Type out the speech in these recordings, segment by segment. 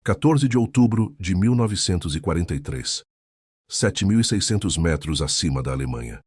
14 de outubro de 1943. 7.600 metros acima da Alemanha.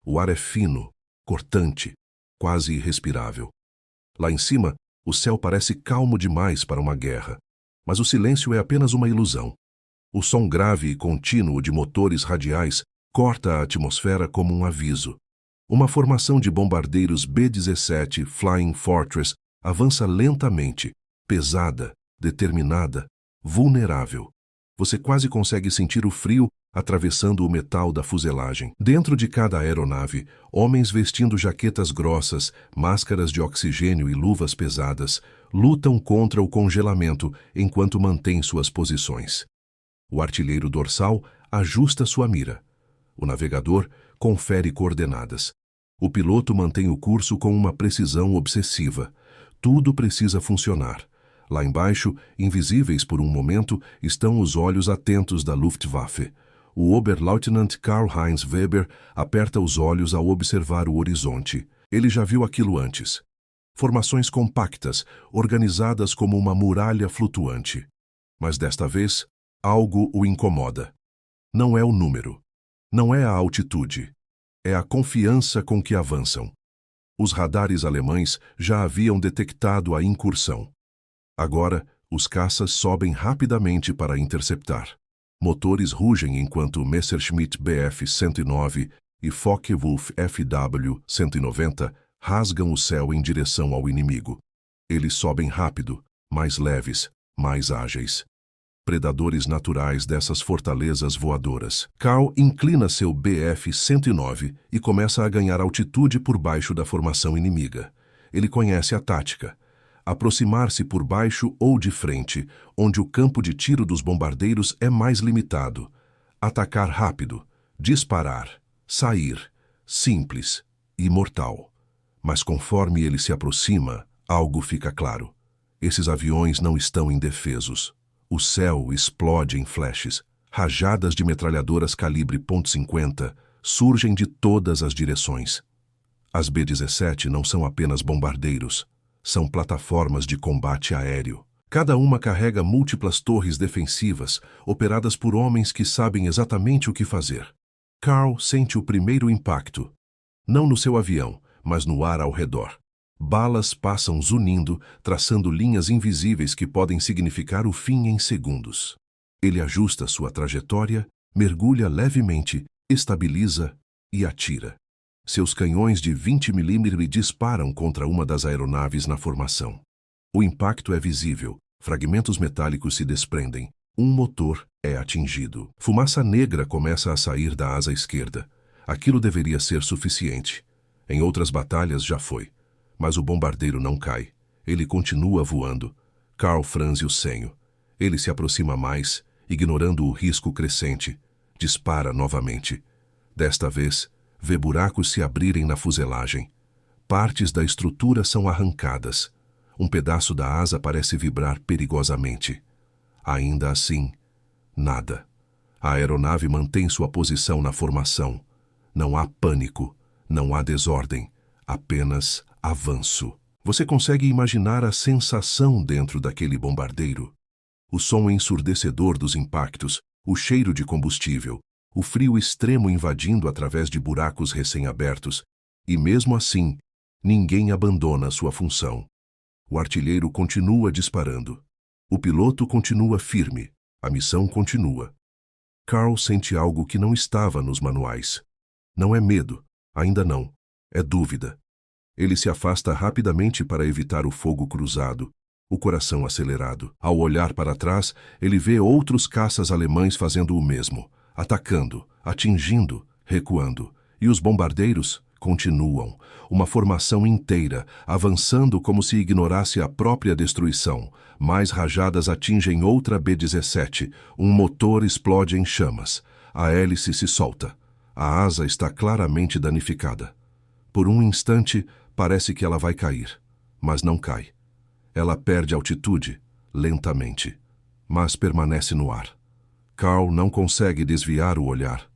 O ar é fino, cortante, quase irrespirável. Lá em cima, o céu parece calmo demais para uma guerra, mas o silêncio é apenas uma ilusão. O som grave e contínuo de motores radiais corta a atmosfera como um aviso. Uma formação de bombardeiros B-17 Flying Fortress avança lentamente, pesada, determinada, vulnerável. Você quase consegue sentir o frio atravessando o metal da fuselagem. Dentro de cada aeronave, homens vestindo jaquetas grossas, máscaras de oxigênio e luvas pesadas lutam contra o congelamento enquanto mantêm suas posições. O artilheiro dorsal ajusta sua mira. O navegador confere coordenadas. O piloto mantém o curso com uma precisão obsessiva. Tudo precisa funcionar. Lá embaixo, invisíveis por um momento, estão os olhos atentos da Luftwaffe. O Oberleutnant Karl-Heinz Weber aperta os olhos ao observar o horizonte. Ele já viu aquilo antes. Formações compactas, organizadas como uma muralha flutuante. Mas desta vez, algo o incomoda. Não é o número. Não é a altitude. É a confiança com que avançam. Os radares alemães já haviam detectado a incursão. Agora, os caças sobem rapidamente para interceptar. Motores rugem enquanto Messerschmitt Bf-109 e Focke-Wulf Fw-190 rasgam o céu em direção ao inimigo. Eles sobem rápido, mais leves, mais ágeis. Predadores naturais dessas fortalezas voadoras. Karl inclina seu Bf-109 e começa a ganhar altitude por baixo da formação inimiga. Ele conhece a tática. Aproximar-se por baixo ou de frente, onde o campo de tiro dos bombardeiros é mais limitado. Atacar rápido, disparar, sair, simples e mortal. Mas conforme ele se aproxima, algo fica claro. Esses aviões não estão indefesos. O céu explode em flashes. Rajadas de metralhadoras calibre .50 surgem de todas as direções. As B-17 não são apenas bombardeiros. São plataformas de combate aéreo. Cada uma carrega múltiplas torres defensivas, operadas por homens que sabem exatamente o que fazer. Karl sente o primeiro impacto. Não no seu avião, mas no ar ao redor. Balas passam zunindo, traçando linhas invisíveis que podem significar o fim em segundos. Ele ajusta sua trajetória, mergulha levemente, estabiliza e atira. Seus canhões de 20 mm disparam contra uma das aeronaves na formação. O impacto é visível, fragmentos metálicos se desprendem, um motor é atingido. Fumaça negra começa a sair da asa esquerda. Aquilo deveria ser suficiente. Em outras batalhas já foi. Mas o bombardeiro não cai. Ele continua voando. Karl franze o senho. Ele se aproxima mais, ignorando o risco crescente. Dispara novamente. Desta vez, vê buracos se abrirem na fuselagem. Partes da estrutura são arrancadas. Um pedaço da asa parece vibrar perigosamente. Ainda assim, nada. A aeronave mantém sua posição na formação. Não há pânico, não há desordem, apenas avanço. Você consegue imaginar a sensação dentro daquele bombardeiro? O som ensurdecedor dos impactos, o cheiro de combustível, o frio extremo invadindo através de buracos recém-abertos, e mesmo assim, ninguém abandona sua função. O artilheiro continua disparando. O piloto continua firme. A missão continua. Karl sente algo que não estava nos manuais. Não é medo, ainda não. É dúvida. Ele se afasta rapidamente para evitar o fogo cruzado, o coração acelerado. Ao olhar para trás, ele vê outros caças alemães fazendo o mesmo. Atacando, atingindo, recuando. E os bombardeiros continuam, uma formação inteira, avançando como se ignorasse a própria destruição. Mais rajadas atingem outra B-17, um motor explode em chamas. A hélice se solta. A asa está claramente danificada. Por um instante, parece que ela vai cair, mas não cai. Ela perde altitude, lentamente, mas permanece no ar. Karl não consegue desviar o olhar.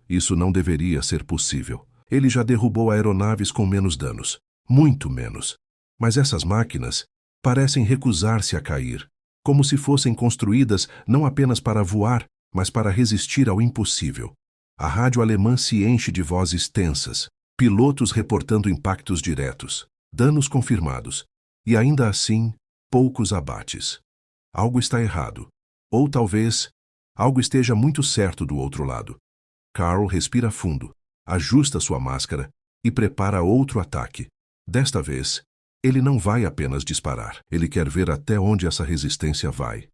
Isso não deveria ser possível. Ele já derrubou aeronaves com menos danos, muito menos. Mas essas máquinas parecem recusar-se a cair, como se fossem construídas não apenas para voar, mas para resistir ao impossível. A rádio alemã se enche de vozes tensas, pilotos reportando impactos diretos, danos confirmados, e ainda assim, poucos abates. Algo está errado. Ou talvez, algo esteja muito certo do outro lado. Carl respira fundo, ajusta sua máscara e prepara outro ataque. Desta vez, ele não vai apenas disparar. Ele quer ver até onde essa resistência vai.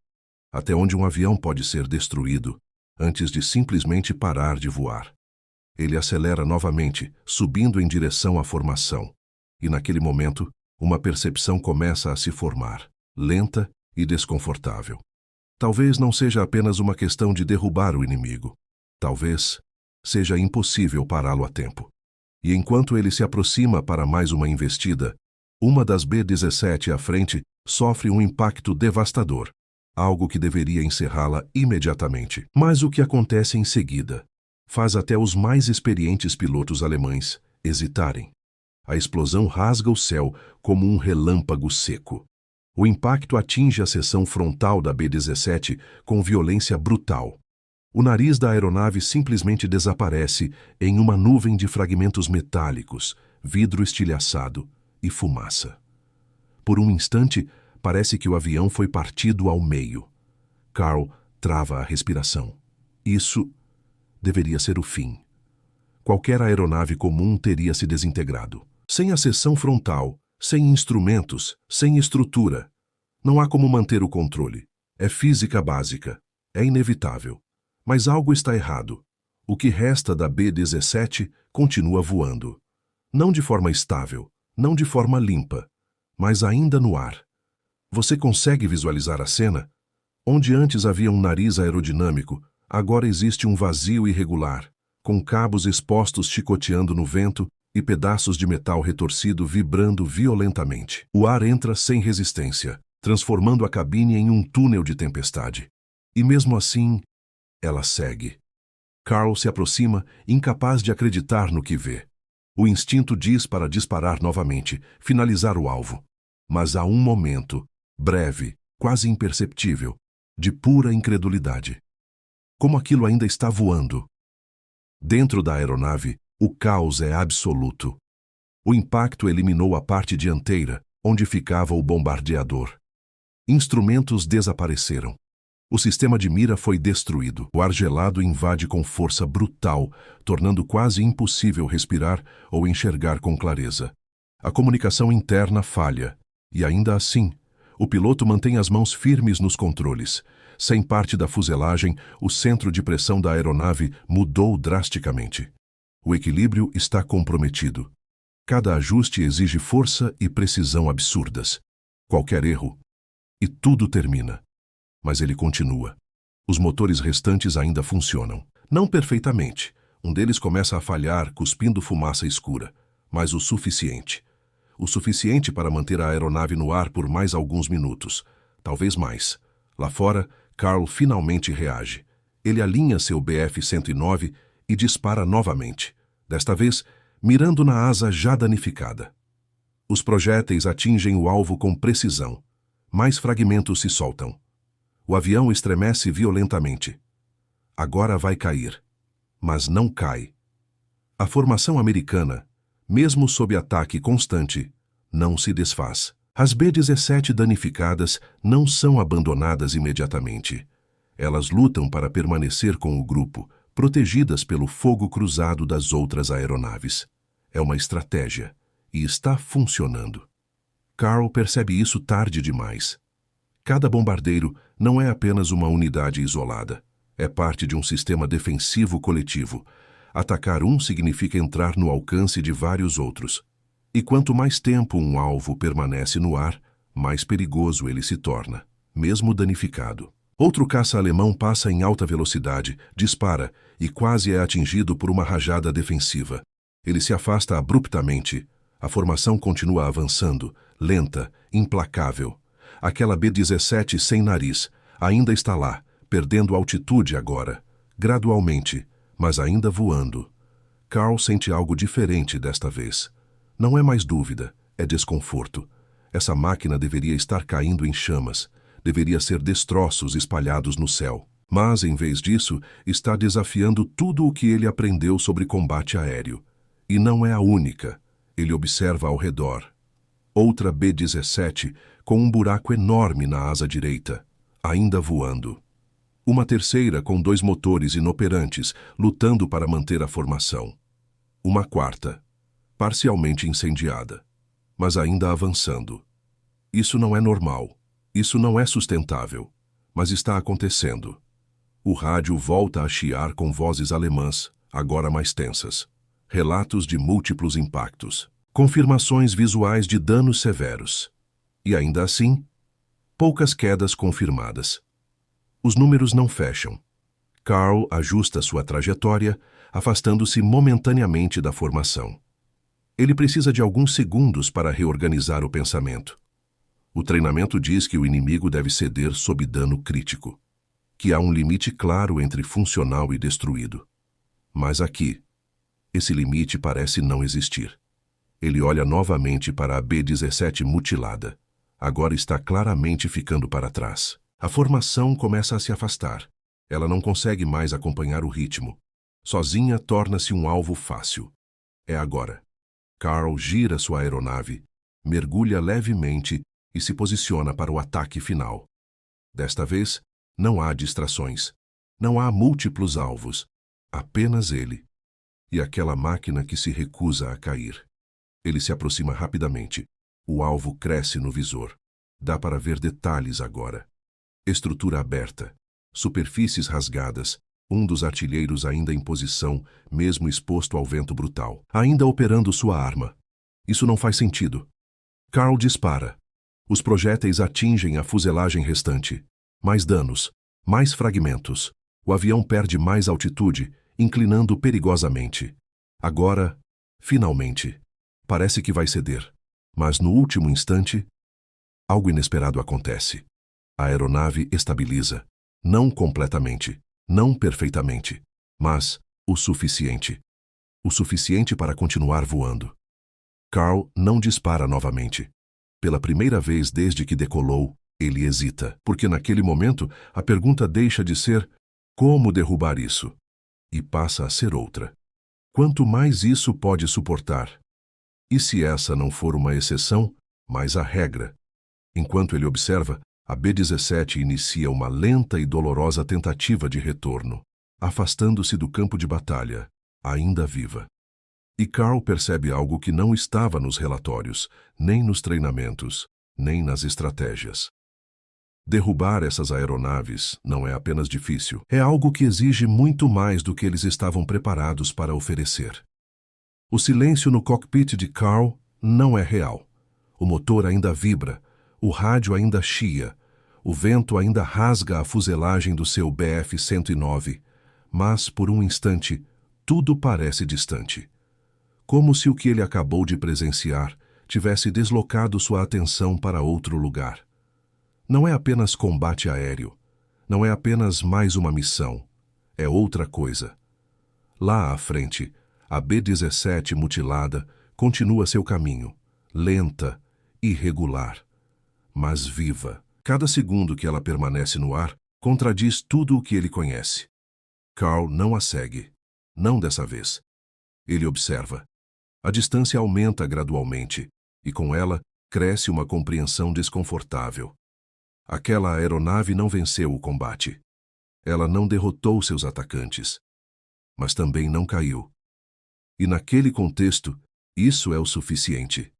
Até onde um avião pode ser destruído antes de simplesmente parar de voar. Ele acelera novamente, subindo em direção à formação. E naquele momento, uma percepção começa a se formar, lenta e desconfortável. Talvez não seja apenas uma questão de derrubar o inimigo. Talvez seja impossível pará-lo a tempo. E enquanto ele se aproxima para mais uma investida, uma das B-17 à frente sofre um impacto devastador, algo que deveria encerrá-la imediatamente. Mas o que acontece em seguida faz até os mais experientes pilotos alemães hesitarem. A explosão rasga o céu como um relâmpago seco. O impacto atinge a seção frontal da B-17 com violência brutal. O nariz da aeronave simplesmente desaparece em uma nuvem de fragmentos metálicos, vidro estilhaçado e fumaça. Por um instante, parece que o avião foi partido ao meio. Carl trava a respiração. Isso deveria ser o fim. Qualquer aeronave comum teria se desintegrado. Sem a seção frontal, sem instrumentos, sem estrutura. Não há como manter o controle. É física básica. É inevitável. Mas algo está errado. O que resta da B-17 continua voando. Não de forma estável, não de forma limpa, mas ainda no ar. Você consegue visualizar a cena? Onde antes havia um nariz aerodinâmico, agora existe um vazio irregular, com cabos expostos chicoteando no vento e pedaços de metal retorcido vibrando violentamente. O ar entra sem resistência, transformando a cabine em um túnel de tempestade. E mesmo assim, ela segue. Carl se aproxima, incapaz de acreditar no que vê. O instinto diz para disparar novamente, finalizar o alvo. Mas há um momento, breve, quase imperceptível, de pura incredulidade. Como aquilo ainda está voando? Dentro da aeronave, o caos é absoluto. O impacto eliminou a parte dianteira, onde ficava o bombardeador. Instrumentos desapareceram. O sistema de mira foi destruído. O ar gelado invade com força brutal, tornando quase impossível respirar ou enxergar com clareza. A comunicação interna falha, e ainda assim, o piloto mantém as mãos firmes nos controles. Sem parte da fuselagem, o centro de pressão da aeronave mudou drasticamente. O equilíbrio está comprometido. Cada ajuste exige força e precisão absurdas. Qualquer erro, e tudo termina. Mas ele continua. Os motores restantes ainda funcionam. Não perfeitamente. Um deles começa a falhar, cuspindo fumaça escura. Mas o suficiente. O suficiente para manter a aeronave no ar por mais alguns minutos. Talvez mais. Lá fora, Carl finalmente reage. Ele alinha seu Bf-109 e dispara novamente. Desta vez, mirando na asa já danificada. Os projéteis atingem o alvo com precisão. Mais fragmentos se soltam. O avião estremece violentamente. Agora vai cair. Mas não cai. A formação americana, mesmo sob ataque constante, não se desfaz. As B-17 danificadas não são abandonadas imediatamente. Elas lutam para permanecer com o grupo, protegidas pelo fogo cruzado das outras aeronaves. É uma estratégia, e está funcionando. Carl percebe isso tarde demais. Cada bombardeiro não é apenas uma unidade isolada. É parte de um sistema defensivo coletivo. Atacar um significa entrar no alcance de vários outros. E quanto mais tempo um alvo permanece no ar, mais perigoso ele se torna, mesmo danificado. Outro caça alemão passa em alta velocidade, dispara e quase é atingido por uma rajada defensiva. Ele se afasta abruptamente. A formação continua avançando, lenta, implacável. Aquela B-17 sem nariz ainda está lá, perdendo altitude agora, gradualmente, mas ainda voando. Carl sente algo diferente desta vez. Não é mais dúvida, é desconforto. Essa máquina deveria estar caindo em chamas. Deveria ser destroços espalhados no céu. Mas, em vez disso, está desafiando tudo o que ele aprendeu sobre combate aéreo. E não é a única. Ele observa ao redor. Outra B-17 com um buraco enorme na asa direita, ainda voando. Uma terceira com 2 motores inoperantes, lutando para manter a formação. Uma quarta, parcialmente incendiada, mas ainda avançando. Isso não é normal. Isso não é sustentável. Mas está acontecendo. O rádio volta a chiar com vozes alemãs, agora mais tensas. Relatos de múltiplos impactos. Confirmações visuais de danos severos. E ainda assim, poucas quedas confirmadas. Os números não fecham. Carl ajusta sua trajetória, afastando-se momentaneamente da formação. Ele precisa de alguns segundos para reorganizar o pensamento. O treinamento diz que o inimigo deve ceder sob dano crítico, que há um limite claro entre funcional e destruído. Mas aqui, esse limite parece não existir. Ele olha novamente para a B-17 mutilada. Agora está claramente ficando para trás. A formação começa a se afastar. Ela não consegue mais acompanhar o ritmo. Sozinha torna-se um alvo fácil. É agora. Carl gira sua aeronave, mergulha levemente e se posiciona para o ataque final. Desta vez, não há distrações. Não há múltiplos alvos. Apenas ele. E aquela máquina que se recusa a cair. Ele se aproxima rapidamente. O alvo cresce no visor. Dá para ver detalhes agora. Estrutura aberta. Superfícies rasgadas. Um dos artilheiros ainda em posição, mesmo exposto ao vento brutal. Ainda operando sua arma. Isso não faz sentido. Carl dispara. Os projéteis atingem a fuselagem restante. Mais danos. Mais fragmentos. O avião perde mais altitude, inclinando perigosamente. Agora, finalmente, parece que vai ceder. Mas no último instante, algo inesperado acontece. A aeronave estabiliza. Não completamente, não perfeitamente, mas o suficiente. O suficiente para continuar voando. Carl não dispara novamente. Pela primeira vez desde que decolou, ele hesita, porque naquele momento a pergunta deixa de ser como derrubar isso e passa a ser outra. Quanto mais isso pode suportar? E se essa não for uma exceção, mas a regra? Enquanto ele observa, a B-17 inicia uma lenta e dolorosa tentativa de retorno, afastando-se do campo de batalha, ainda viva. E Carl percebe algo que não estava nos relatórios, nem nos treinamentos, nem nas estratégias. Derrubar essas aeronaves não é apenas difícil, é algo que exige muito mais do que eles estavam preparados para oferecer. O silêncio no cockpit de Carl não é real. O motor ainda vibra, o rádio ainda chia, o vento ainda rasga a fuselagem do seu Bf-109, mas, por um instante, tudo parece distante. Como se o que ele acabou de presenciar tivesse deslocado sua atenção para outro lugar. Não é apenas combate aéreo, não é apenas mais uma missão, é outra coisa. Lá à frente, a B-17 mutilada continua seu caminho, lenta, irregular, mas viva. Cada segundo que ela permanece no ar contradiz tudo o que ele conhece. Carl não a segue, não dessa vez. Ele observa. A distância aumenta gradualmente, e com ela cresce uma compreensão desconfortável. Aquela aeronave não venceu o combate. Ela não derrotou seus atacantes, mas também não caiu. E naquele contexto, isso é o suficiente.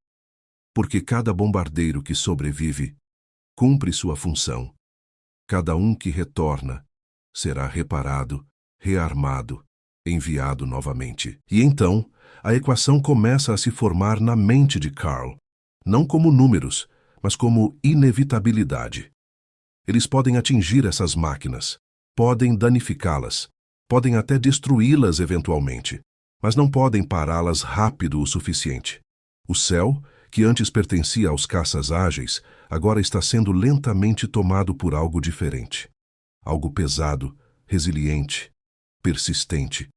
Porque cada bombardeiro que sobrevive cumpre sua função. Cada um que retorna será reparado, rearmado, enviado novamente. E então, a equação começa a se formar na mente de Carl, não como números, mas como inevitabilidade. Eles podem atingir essas máquinas, podem danificá-las, podem até destruí-las eventualmente, mas não podem pará-las rápido o suficiente. O céu, que antes pertencia aos caças ágeis, agora está sendo lentamente tomado por algo diferente. Algo pesado, resiliente, persistente,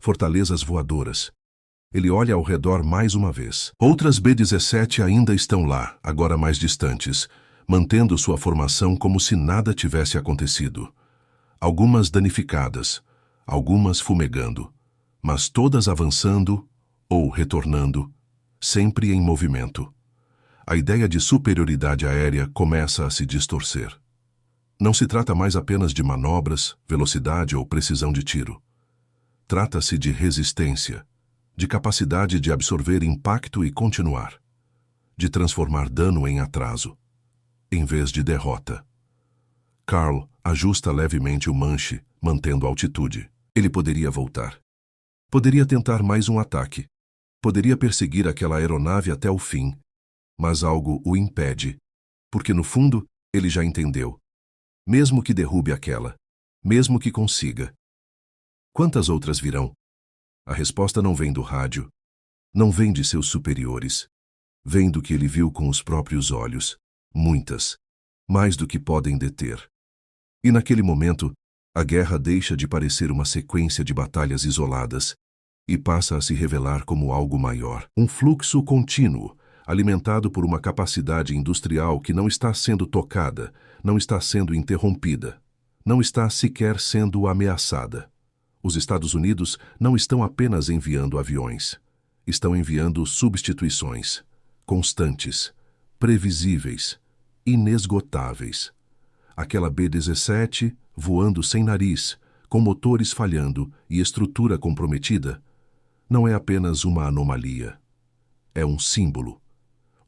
fortalezas voadoras. Ele olha ao redor mais uma vez. Outras B-17 ainda estão lá, agora mais distantes, mantendo sua formação como se nada tivesse acontecido. Algumas danificadas, algumas fumegando, mas todas avançando ou retornando, sempre em movimento. A ideia de superioridade aérea começa a se distorcer. Não se trata mais apenas de manobras, velocidade ou precisão de tiro. Trata-se de resistência, de capacidade de absorver impacto e continuar, de transformar dano em atraso, em vez de derrota. Carl ajusta levemente o manche, mantendo a altitude. Ele poderia voltar. Poderia tentar mais um ataque. Poderia perseguir aquela aeronave até o fim, mas algo o impede, porque no fundo ele já entendeu. Mesmo que derrube aquela, mesmo que consiga, quantas outras virão? A resposta não vem do rádio, não vem de seus superiores. Vem do que ele viu com os próprios olhos. Muitas, mais do que podem deter. E naquele momento, a guerra deixa de parecer uma sequência de batalhas isoladas e passa a se revelar como algo maior. Um fluxo contínuo, alimentado por uma capacidade industrial que não está sendo tocada, não está sendo interrompida, não está sequer sendo ameaçada. Os Estados Unidos não estão apenas enviando aviões, estão enviando substituições, constantes, previsíveis, inesgotáveis. Aquela B-17 voando sem nariz, com motores falhando e estrutura comprometida, não é apenas uma anomalia. É um símbolo.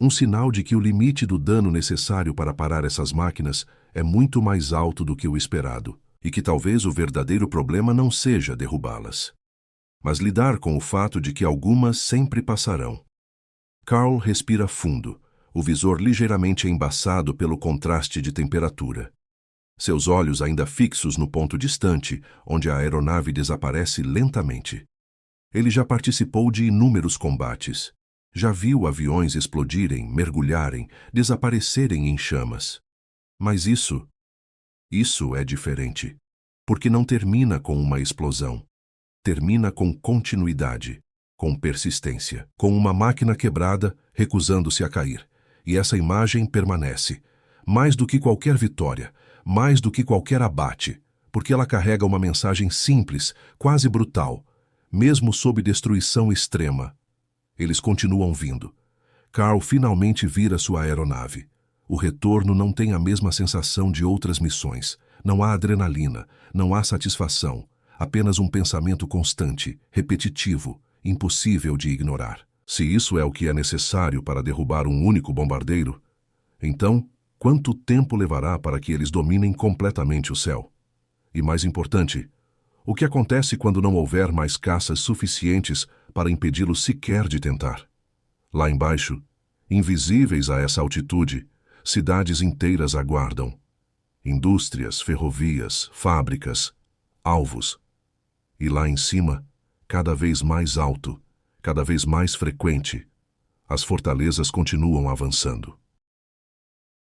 Um sinal de que o limite do dano necessário para parar essas máquinas é muito mais alto do que o esperado, e que talvez o verdadeiro problema não seja derrubá-las, mas lidar com o fato de que algumas sempre passarão. Carl respira fundo, o visor ligeiramente embaçado pelo contraste de temperatura. Seus olhos ainda fixos no ponto distante, onde a aeronave desaparece lentamente. Ele já participou de inúmeros combates. Já viu aviões explodirem, mergulharem, desaparecerem em chamas. Mas isso é diferente. Porque não termina com uma explosão. Termina com continuidade, com persistência, com uma máquina quebrada, recusando-se a cair. E essa imagem permanece. Mais do que qualquer vitória, mais do que qualquer abate, porque ela carrega uma mensagem simples, quase brutal, mesmo sob destruição extrema. Eles continuam vindo. Carl finalmente vira sua aeronave. O retorno não tem a mesma sensação de outras missões. Não há adrenalina, não há satisfação. Apenas um pensamento constante, repetitivo, impossível de ignorar. Se isso é o que é necessário para derrubar um único bombardeiro, então, quanto tempo levará para que eles dominem completamente o céu? E mais importante, o que acontece quando não houver mais caças suficientes para impedi-lo sequer de tentar? Lá embaixo, invisíveis a essa altitude, cidades inteiras aguardam. Indústrias, ferrovias, fábricas, alvos. E lá em cima, cada vez mais alto, cada vez mais frequente, as fortalezas continuam avançando.